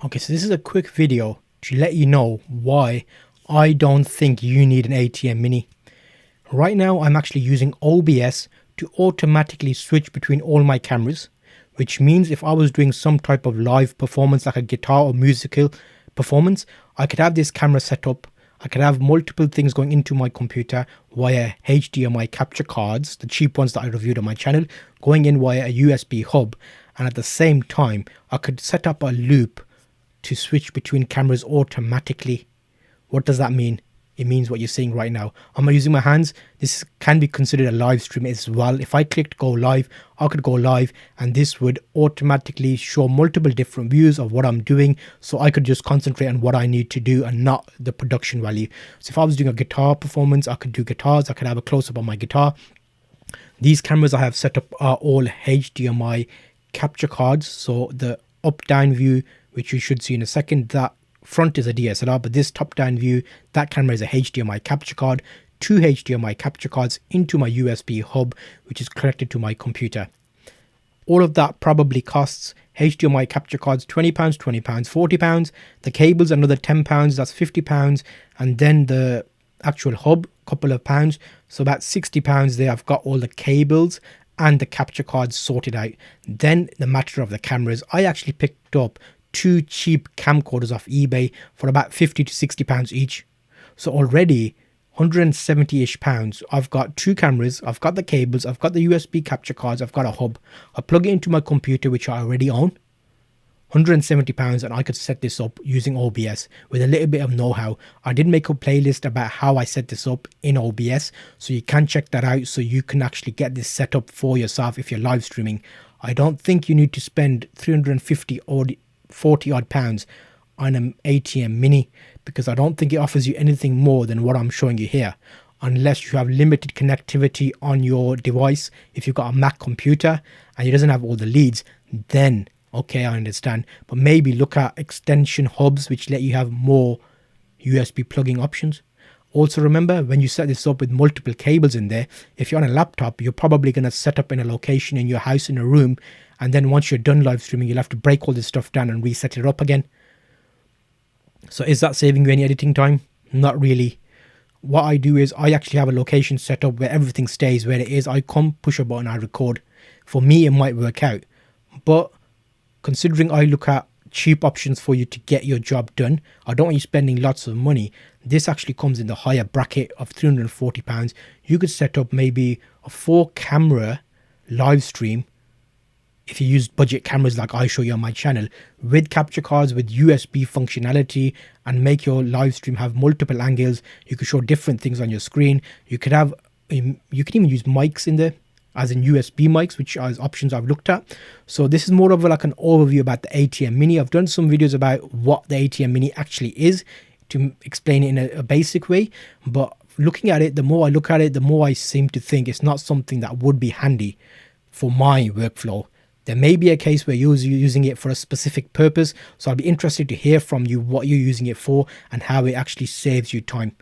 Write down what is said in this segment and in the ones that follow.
Okay, so this is a quick video to let you know why I don't think you need an ATM Mini. Right now, I'm actually using OBS to automatically switch between all my cameras, which means if I was doing some type of live performance like a guitar or musical performance, I could have this camera set up. I could have multiple things going into my computer via HDMI capture cards, the cheap ones that I reviewed on my channel, going in via a USB hub. And at the same time, I could set up a loop to switch between cameras automatically. What does that mean? It means what you're seeing right now. I'm not using my hands. This can be considered a live stream as well. If I clicked go live, I could go live and this would automatically show multiple different views of what I'm doing. So I could just concentrate on what I need to do and not the production value. So if I was doing a guitar performance, I could do guitars. I could have a close up on my guitar. These cameras I have set up are all HDMI capture cards. So the up down view, which you should see in a second, that front is a DSLR, but this top down view, that camera is a HDMI capture card, 2 HDMI capture cards into my USB hub, which is connected to my computer. All of that probably costs HDMI capture cards £20, £20, £40. The cables another £10, that's £50, and then the actual hub, couple of pounds, so about £60 there. I've got all the cables and the capture cards sorted out. Then the matter of the cameras, I actually picked up 2 cheap camcorders off eBay for about £50 to £60 each. So already 170-ish pounds. I've got 2 cameras, I've got the cables, I've got the USB capture cards, I've got a hub. I plug it into my computer, which I already own. £170, and I could set this up using OBS with a little bit of know-how. I did make a playlist about how I set this up in OBS, so you can check that out so you can actually get this set up for yourself if you're live streaming. I don't think you need to spend 350 or 40 odd pounds on an ATM Mini, because I don't think it offers you anything more than what I'm showing you here, unless you have limited connectivity on your device. If you've got a Mac computer and it doesn't have all the leads, then okay, I understand, but maybe look at extension hubs which let you have more USB plugging options. Also remember, when you set this up with multiple cables in there, if you're on a laptop, you're probably going to set up in a location in your house in a room, and then once you're done live streaming, you'll have to break all this stuff down and reset it up again. So is that saving you any editing time? Not really. What I do is I actually have a location set up where everything stays where it is. I come, push a button, I record. For me, it might work out, but considering I look at cheap options for you to get your job done, I don't want you spending lots of money. This actually comes in the higher bracket of £340. You could set up maybe a 4-camera live stream if you use budget cameras like I show you on my channel, with capture cards, with USB functionality, and make your live stream have multiple angles. You could show different things on your screen. You could have, you can even use mics in there, as in USB mics, which are options I've looked at. So this is more of like an overview about the ATM Mini. I've done some videos about what the ATM Mini actually is to explain it in a basic way, but looking at it, the more I look at it, the more I seem to think it's not something that would be handy for my workflow. There may be a case where you're using it for a specific purpose, so I'll be interested to hear from you what you're using it for and how it actually saves you time.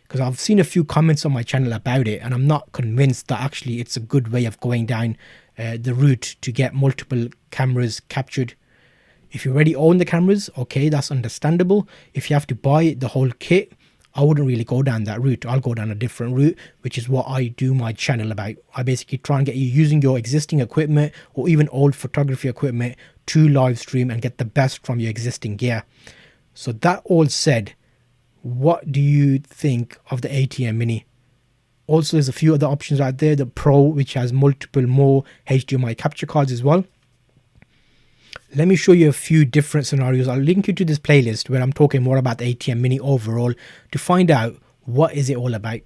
Because I've seen a few comments on my channel about it, and I'm not convinced that actually it's a good way of going down the route to get multiple cameras captured. If you already own the cameras, okay, that's understandable. If you have to buy the whole kit, I wouldn't really go down that route. I'll go down a different route, which is what I do my channel about. I basically try and get you using your existing equipment or even old photography equipment to live stream and get the best from your existing gear. So that all said, what do you think of the ATM Mini? Also, there's a few other options out there. The Pro, which has multiple more HDMI capture cards as well. Let me show you a few different scenarios. I'll link you to this playlist where I'm talking more about the ATM Mini overall to find out what is it all about.